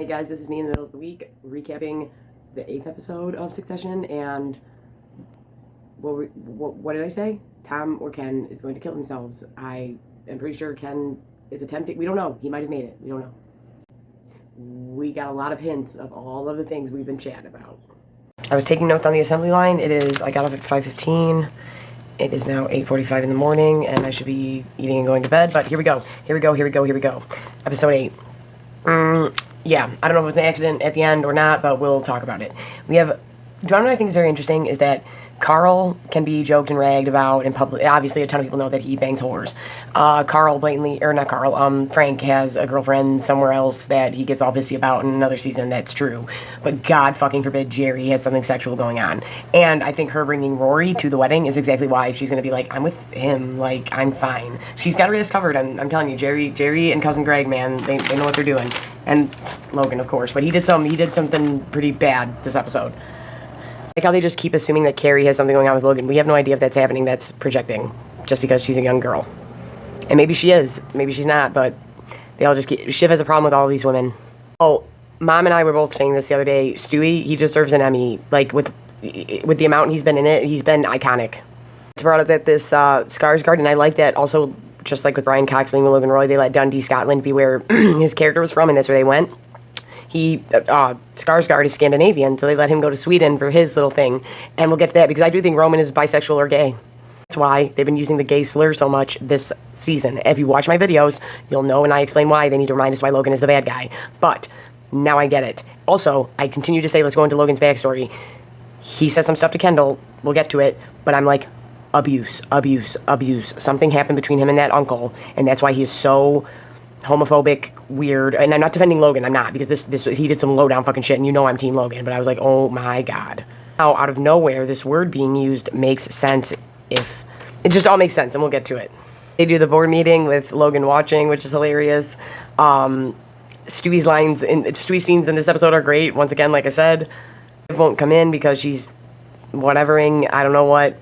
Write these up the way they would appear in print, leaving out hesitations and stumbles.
Hey guys, this is me in the middle of the week recapping the 8th episode of Succession, and what did I say? Tom or Ken is going to kill themselves. I am pretty sure Ken is attempting. We don't know. He might have made it. We don't know. We got a lot of hints of all of the things we've been chatting about. I was taking notes on the assembly line. I got off at 5:15. It is now 8:45 in the morning, and I should be eating and going to bed, but here we go. Episode 8. Yeah, I don't know if it was an accident at the end or not, but we'll talk about it. Do you know what I think is very interesting is that Carl can be joked and ragged about in public. Obviously, a ton of people know that he bangs whores. Frank has a girlfriend somewhere else that he gets all pissy about in another season. That's true. But God fucking forbid Jerry has something sexual going on. And I think her bringing Rory to the wedding is exactly why she's going to be like, I'm with him, like, I'm fine. She's got her ass covered, and I'm telling you, Jerry and Cousin Greg, man, they know what they're doing. And Logan, of course. But he did something pretty bad this episode. Like how they just keep assuming that Carrie has something going on with Logan. We have no idea if that's happening. That's projecting just because she's a young girl. And maybe she is. Maybe she's not, but they all just Shiv has a problem with all these women. Oh, Mom and I were both saying this the other day. Stewie, he deserves an Emmy. Like, with the amount he's been in it, he's been iconic. It's brought up that this Skarsgård, and I like that also, just like with Brian Cox being with Logan Roy, they let Dundee, Scotland be where his character was from, and that's where they went. Skarsgård is Scandinavian, so they let him go to Sweden for his little thing. And we'll get to that because I do think Roman is bisexual or gay. That's why they've been using the gay slur so much this season. If you watch my videos, you'll know, and I explain why. They need to remind us why Logan is the bad guy. But now I get it. Also, I continue to say, let's go into Logan's backstory. He says some stuff to Kendall. We'll get to it. But I'm like, abuse. Something happened between him and that uncle, and that's why he's so homophobic, weird. And I'm not defending Logan. I'm not, because this he did some low-down fucking shit, and you know I'm Team Logan. But I was like, oh my God. Now, out of nowhere, this word being used makes sense. If it just all makes sense, and we'll get to it. They do the board meeting with Logan watching, which is hilarious. Stewie's scenes in this episode are great. Once again, like I said, Shiv won't come in because she's whatevering, I don't know what,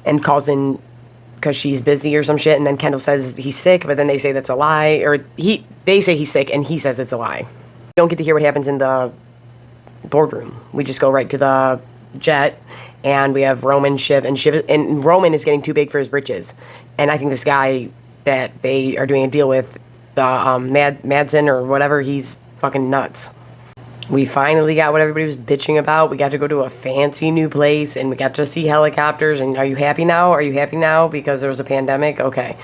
and calls in because she's busy or some shit, and then Kendall says he's sick, but then they say that's a lie, or they say he's sick, and he says it's a lie. We don't get to hear what happens in the boardroom. We just go right to the jet, and we have Roman, Shiv, and Roman is getting too big for his britches. And I think this guy that they are doing a deal with, the Madsen or whatever, he's fucking nuts. We finally got what everybody was bitching about. We got to go to a fancy new place, and we got to see helicopters. And are you happy now? Because there was a pandemic? Okay.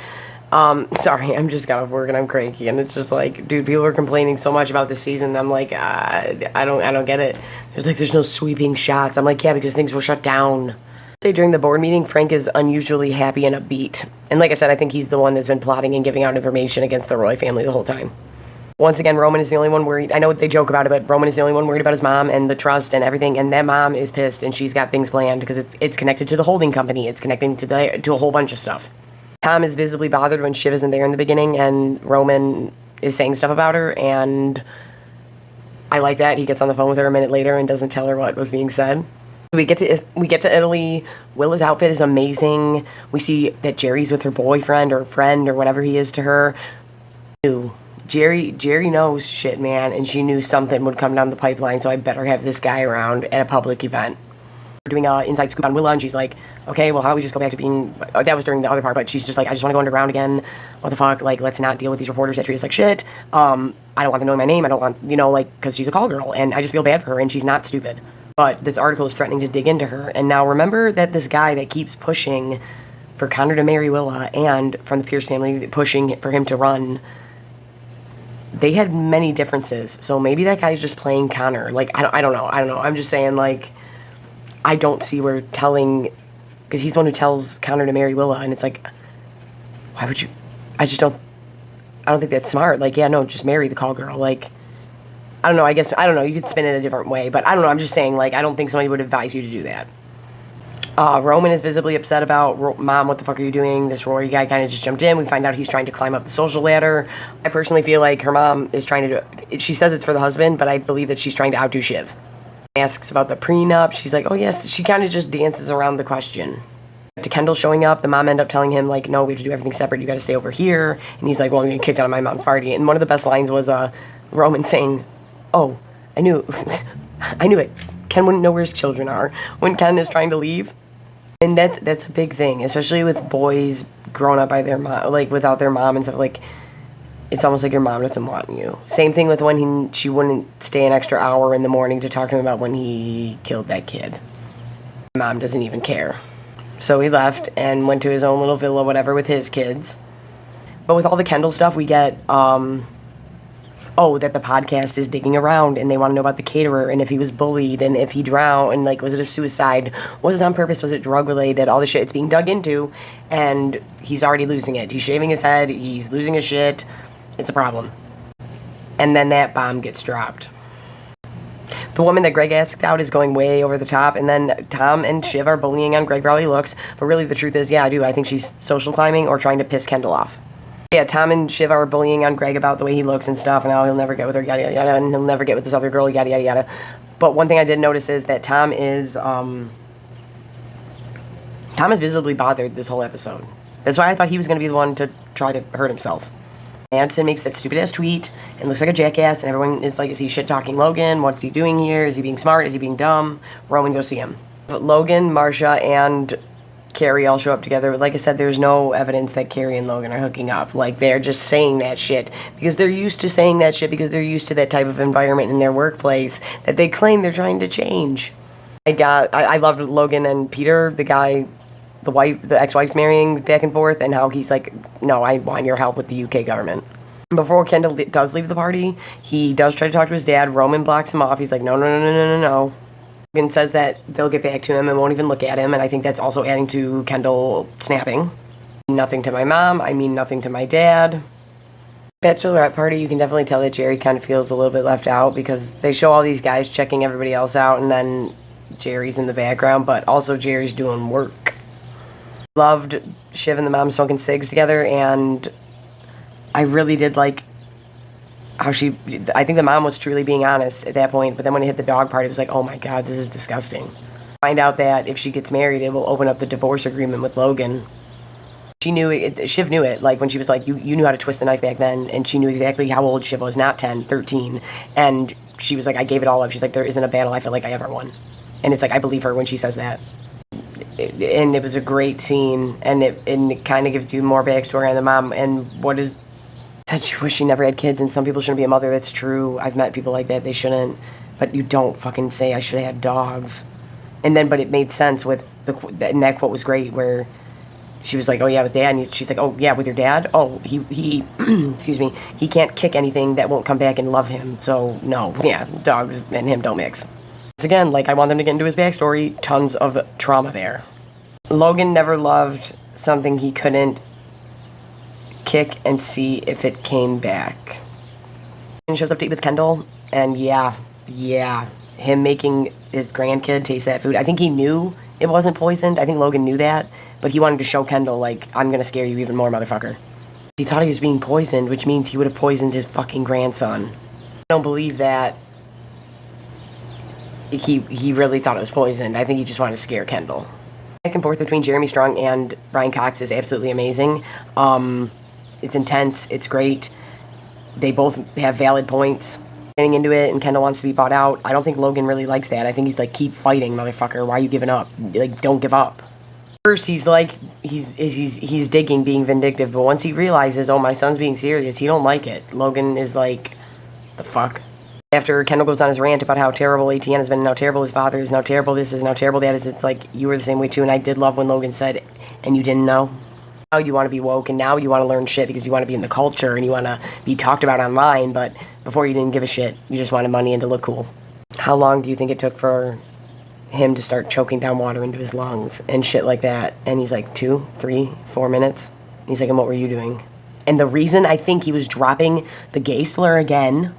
Sorry, I'm just got off work and I'm cranky, and it's just like, dude, people are complaining so much about this season, and I'm like, I don't get it. There's no sweeping shots. I'm like, yeah, because things were shut down. During the board meeting, Frank is unusually happy and upbeat. And like I said, I think he's the one that's been plotting and giving out information against the Roy family the whole time. Once again, Roman is the only one worried. I know they joke about it, but Roman is the only one worried about his mom and the trust and everything. And that mom is pissed, and she's got things planned because it's connected to the holding company. It's connecting to a whole bunch of stuff. Tom is visibly bothered when Shiv isn't there in the beginning, and Roman is saying stuff about her, and I like that. He gets on the phone with her a minute later and doesn't tell her what was being said. We get to Italy. Willa's outfit is amazing. We see that Jerry's with her boyfriend or friend or whatever he is to her. Jerry knows shit, man, and she knew something would come down the pipeline, so I better have this guy around at a public event. We're doing an inside scoop on Willa, and she's like, okay, well, how do we just go back to being... that was during the other part, but she's just like, I just want to go underground again. What the fuck? Like, let's not deal with these reporters that treat us like shit. I don't want them knowing my name. I don't want, because she's a call girl, and I just feel bad for her, and she's not stupid. But this article is threatening to dig into her, and now remember that this guy that keeps pushing for Connor to marry Willa, and from the Pierce family pushing for him to run... They had many differences, so maybe that guy's just playing Connor. Like, I don't know. I'm just saying, like, I don't see where telling, because he's the one who tells Connor to marry Willa, and it's like, why would you? I don't think that's smart. Like, yeah, no, just marry the call girl. Like, I don't know. I don't know. You could spin it a different way, but I don't know. I'm just saying, like, I don't think somebody would advise you to do that. Roman is visibly upset about, Mom, what the fuck are you doing? This Rory guy kind of just jumped in. We find out he's trying to climb up the social ladder. I personally feel like her mom is trying to do it. She says it's for the husband, but I believe that she's trying to outdo Shiv. Asks about the prenup. She's like, oh, yes. She kind of just dances around the question. To Kendall showing up, the mom ended up telling him, like, no, we have to do everything separate. You got to stay over here. And he's like, well, I'm getting kicked out of my mom's party. And one of the best lines was Roman saying, Oh, I knew I knew it. Ken wouldn't know where his children are when Ken is trying to leave. And that's a big thing, especially with boys grown up by their mom, like without their mom and stuff. Like, it's almost like your mom doesn't want you. Same thing with when she wouldn't stay an extra hour in the morning to talk to him about when he killed that kid. Mom doesn't even care. So he left and went to his own little villa, whatever, with his kids. But with all the Kendall stuff, we get, that the podcast is digging around and they want to know about the caterer and if he was bullied and if he drowned and, like, was it a suicide? Was it on purpose? Was it drug-related? All the shit. It's being dug into and he's already losing it. He's shaving his head. He's losing his shit. It's a problem. And then that bomb gets dropped. The woman that Greg asked out is going way over the top, and then Tom and Shiv are bullying on Greg for how he looks, but really the truth is, yeah, I do. I think she's social climbing or trying to piss Kendall off. Yeah, Tom and Shiv are bullying on Greg about the way he looks and stuff, and how he'll never get with her, yada, yada, yada, and he'll never get with this other girl, yada, yada, yada. But one thing I did notice is that Tom is visibly bothered this whole episode. That's why I thought he was going to be the one to try to hurt himself. Manson makes that stupid-ass tweet and looks like a jackass, and everyone is like, is he shit-talking Logan? What's he doing here? Is he being smart? Is he being dumb? Roman, go see him. But Logan, Marsha, and Carrie all show up together. But like I said, there's no evidence that Carrie and Logan are hooking up. Like, they're just saying that shit because they're used to saying that shit because they're used to that type of environment in their workplace that they claim they're trying to change. I loved Logan and Peter, the guy... the ex-wife's marrying back and forth, and how he's like, no, I want your help with the UK government. Before Kendall does leave the party, he does try to talk to his dad. Roman blocks him off. He's like, no. Logan says that they'll get back to him and won't even look at him, and I think that's also adding to Kendall snapping. Nothing to my mom. I mean nothing to my dad. Bachelorette party, you can definitely tell that Jerry kind of feels a little bit left out because they show all these guys checking everybody else out, and then Jerry's in the background, but also Jerry's doing work. Loved Shiv and the mom smoking cigs together, and I really did like how I think the mom was truly being honest at that point, but then when it hit the dog part, it was like, oh my god, this is disgusting. Find out that if she gets married, it will open up the divorce agreement with Logan. She knew it, Shiv knew it, like when she was like, you knew how to twist the knife back then, and she knew exactly how old Shiv was, not 10, 13, and she was like, I gave it all up. She's like, there isn't a battle I feel like I ever won. And it's like, I believe her when she says that. And it was a great scene, and it kind of gives you more backstory on the mom and what is that she wished she never had kids, and some people shouldn't be a mother. That's true. I've met people like that. They shouldn't, but you don't fucking say I should have had dogs. And then, but it made sense with and that quote was great where she was like, oh yeah, with dad, and she's like, oh yeah, with your dad. Oh, he excuse me, he can't kick anything that won't come back and love him. So no, yeah, dogs and him don't mix. Again, like, I want them to get into his backstory. Tons of trauma there. Logan never loved something he couldn't kick and see if it came back. He shows up to eat with Kendall, and yeah, him making his grandkid taste that food. I think he knew it wasn't poisoned. I think Logan knew that, but he wanted to show Kendall, like, I'm gonna scare you even more, motherfucker. He thought he was being poisoned, which means he would have poisoned his fucking grandson. I don't believe that he really thought it was poisoned. I think he just wanted to scare Kendall. Back and forth between Jeremy Strong and Brian Cox is absolutely amazing. It's intense. It's great. They both have valid points. Getting into it, and Kendall wants to be bought out. I don't think Logan really likes that. I think he's like, keep fighting, motherfucker. Why are you giving up? Like, don't give up. First, he's like, he's digging being vindictive, but once he realizes, oh, my son's being serious, he don't like it. Logan is like, the fuck? After Kendall goes on his rant about how terrible ATN has been, and how terrible his father is, and how terrible this is, and how terrible that is, it's like, you were the same way too, and I did love when Logan said, and you didn't know? Now you want to be woke, and now you want to learn shit because you want to be in the culture, and you want to be talked about online, but before you didn't give a shit. You just wanted money and to look cool. How long do you think it took for him to start choking down water into his lungs and shit like that? And he's like, 2, 3, 4 minutes? He's like, and what were you doing? And the reason I think he was dropping the gay slur again,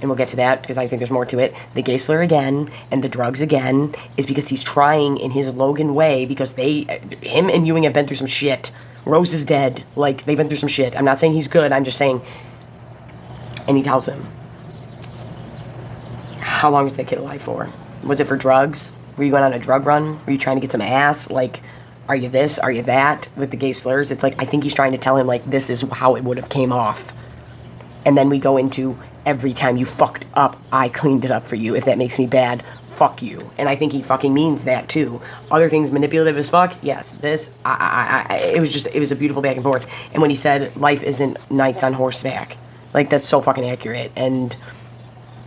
and we'll get to that because I think there's more to it, the gay slur again and the drugs again, is because he's trying in his Logan way, because him and Ewing have been through some shit. Rose is dead. Like, they've been through some shit. I'm not saying he's good. I'm just saying, and he tells him, how long was that kid alive for? Was it for drugs? Were you going on a drug run? Were you trying to get some ass? Like, are you this? Are you that? With the gay slurs, it's like, I think he's trying to tell him, like, this is how it would have came off. And then we go into every time you fucked up, I cleaned it up for you. If that makes me bad, fuck you. And I think he fucking means that too. Other things manipulative as fuck, yes. This, it was a beautiful back and forth. And when he said life isn't knights on horseback, like, that's so fucking accurate. And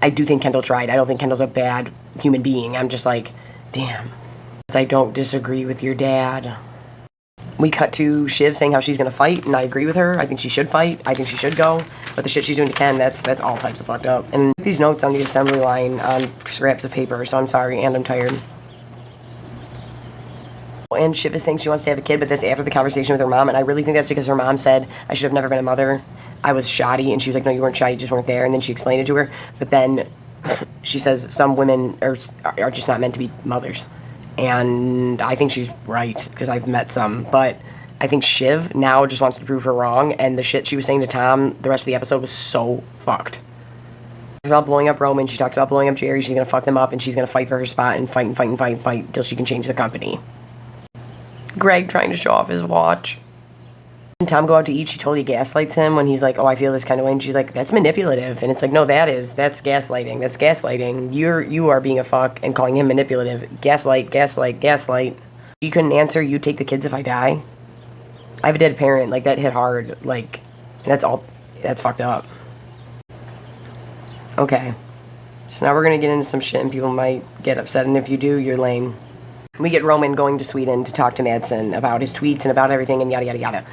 I do think Kendall tried. I don't think Kendall's a bad human being. I'm just like, damn. I don't disagree with your dad. We cut to Shiv saying how she's gonna fight, and I agree with her. I think she should fight. I think she should go. But the shit she's doing to Ken, that's all types of fucked up. And these notes on the assembly line on scraps of paper, so I'm sorry, and I'm tired. And Shiv is saying she wants to have a kid, but that's after the conversation with her mom, and I really think that's because her mom said, I should have never been a mother. I was shoddy, and she was like, no, you weren't shoddy, you just weren't there. And then she explained it to her, but then she says some women are just not meant to be mothers. And I think she's right, because I've met some, but I think Shiv now just wants to prove her wrong, and the shit she was saying to Tom the rest of the episode was so fucked. She talks about blowing up Roman, she talks about blowing up Jerry, she's gonna fuck them up, and she's gonna fight for her spot and fight till she can change the company. Greg trying to show off his watch. When Tom go out to eat, she totally gaslights him when he's like, oh, I feel this kind of way, and she's like, that's manipulative. And it's like, no, that's gaslighting. That's gaslighting. You are being a fuck and calling him manipulative. Gaslight. She couldn't answer, you take the kids if I die. I have a dead parent, like, that hit hard, like, and that's fucked up. Okay. So now we're gonna get into some shit and people might get upset, and if you do, you're lame. We get Roman going to Sweden to talk to Madsen about his tweets and about everything and yada yada yada.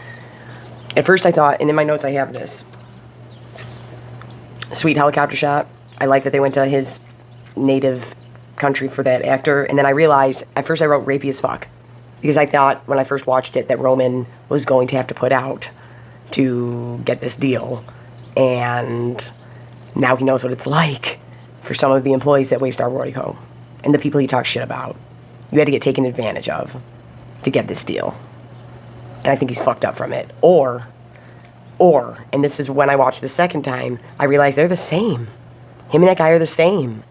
At first I thought, and in my notes I have this, sweet helicopter shot. I like that they went to his native country for that actor. And then I realized, at first I wrote rapey as fuck. Because I thought, when I first watched it, that Roman was going to have to put out to get this deal. And now he knows what it's like for some of the employees at Waystar Royco. And the people he talks shit about. You had to get taken advantage of to get this deal. And I think he's fucked up from it. Or, and this is when I watched the second time, I realized they're the same. Him and that guy are the same.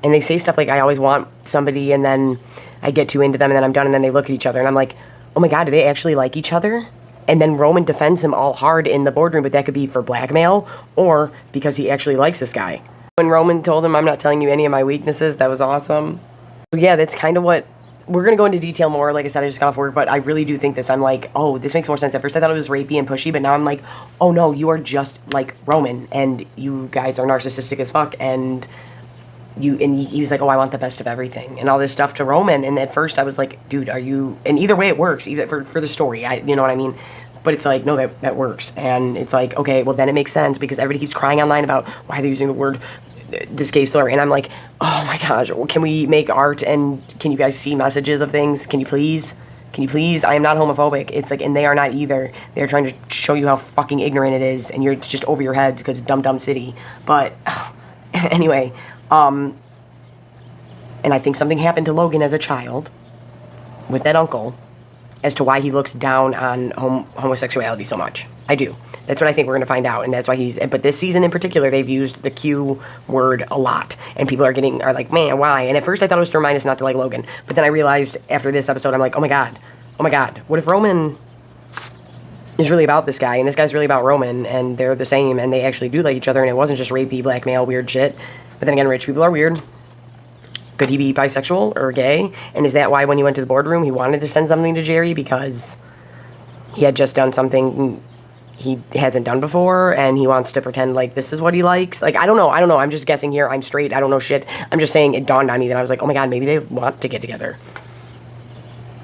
And they say stuff like, I always want somebody, and then I get too into them, and then I'm done, and then they look at each other, and I'm like, oh my God, do they actually like each other? And then Roman defends him all hard in the boardroom, but that could be for blackmail, or because he actually likes this guy. When Roman told him, I'm not telling you any of my weaknesses, that was awesome. Yeah, that's kind of what... We're going to go into detail more. Like I said, I just got off work, but I really do think this. I'm like, oh, this makes more sense. At first I thought it was rapey and pushy, but now I'm like, oh no, you are just like Roman, and you guys are narcissistic as fuck, and he was like, oh, I want the best of everything, and all this stuff to Roman, and at first I was like, dude, are you... And either way it works, either for the story, you know what I mean? But it's like, no, that works. And it's like, okay, well then it makes sense, because everybody keeps crying online about why they're using the word... this gay slur, and I'm like, oh my gosh, can we make art, and can you guys see messages of things? Can you please? I am not homophobic. It's like, and they are not either. They're trying to show you how fucking ignorant it is, and it's just over your heads because dumb city. But anyway, and I think something happened to Logan as a child with that uncle as to why he looks down on homosexuality so much. I do. That's what I think we're going to find out, and that's why but this season in particular, they've used the Q word a lot, and people are like, man, why? And at first I thought it was to remind us not to like Logan, but then I realized after this episode, I'm like, oh my god, what if Roman is really about this guy, and this guy's really about Roman, and they're the same, and they actually do like each other, and it wasn't just rapey, blackmail, weird shit. But then again, rich people are weird. Could he be bisexual or gay? And is that why when he went to the boardroom, he wanted to send something to Jerry, because he had just done something he hasn't done before, and he wants to pretend like this is what he likes? Like, I don't know, I'm just guessing here, I'm straight, I don't know shit, I'm just saying it dawned on me that I was like, oh my god, maybe they want to get together.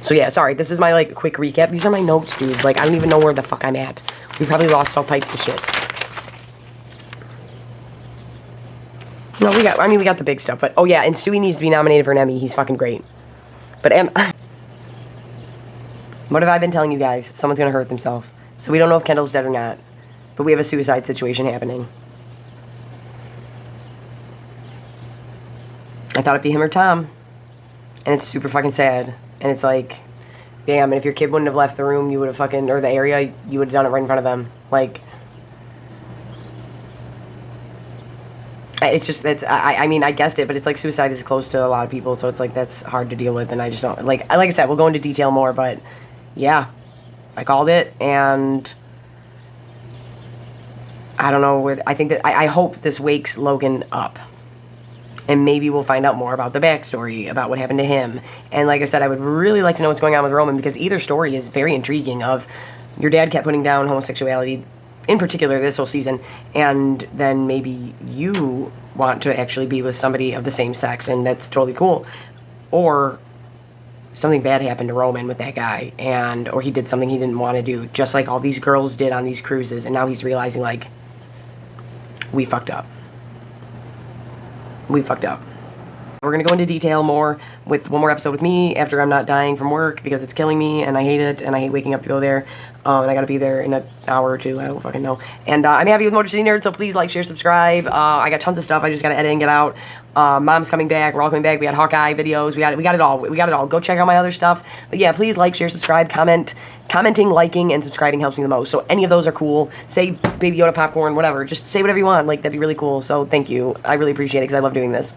So yeah, sorry, this is my, like, quick recap. These are my notes, dude. Like, I don't even know where the fuck I'm at. We probably lost all types of shit. No, we got the big stuff, but, oh yeah, and Stewie needs to be nominated for an Emmy. He's fucking great. But, what have I been telling you guys? Someone's gonna hurt themselves. So we don't know if Kendall's dead or not, but we have a suicide situation happening. I thought it'd be him or Tom, and it's super fucking sad. And it's like, damn, and if your kid wouldn't have left the room, you would have fucking, or the area, you would have done it right in front of them. Like, it's just, I mean, I guessed it, but it's like suicide is close to a lot of people, so it's like, that's hard to deal with, and I just don't, like I said, we'll go into detail more, but yeah, I called it, and I don't know. I think that I hope this wakes Logan up. And maybe we'll find out more about the backstory, about what happened to him. And like I said, I would really like to know what's going on with Roman, because either story is very intriguing. Of your dad kept putting down homosexuality, in particular this whole season, and then maybe you want to actually be with somebody of the same sex, and that's totally cool. Or something bad happened to Roman with that guy, or he did something he didn't want to do, just like all these girls did on these cruises, and now he's realizing, like, we fucked up. We fucked up. We're going to go into detail more with one more episode with me after I'm not dying from work, because it's killing me and I hate it, and I hate waking up to go there. And I got to be there in an hour or two. I don't fucking know. And I'm happy with Motor City Nerd, so please like, share, subscribe. I got tons of stuff I just got to edit and get out. Mom's coming back. We're all coming back. We had Hawkeye videos. We got it all. We got it all. Go check out my other stuff. But yeah, please like, share, subscribe, comment. Commenting, liking, and subscribing helps me the most. So any of those are cool. Say Baby Yoda popcorn, whatever. Just say whatever you want. Like, that'd be really cool. So thank you. I really appreciate it, because I love doing this.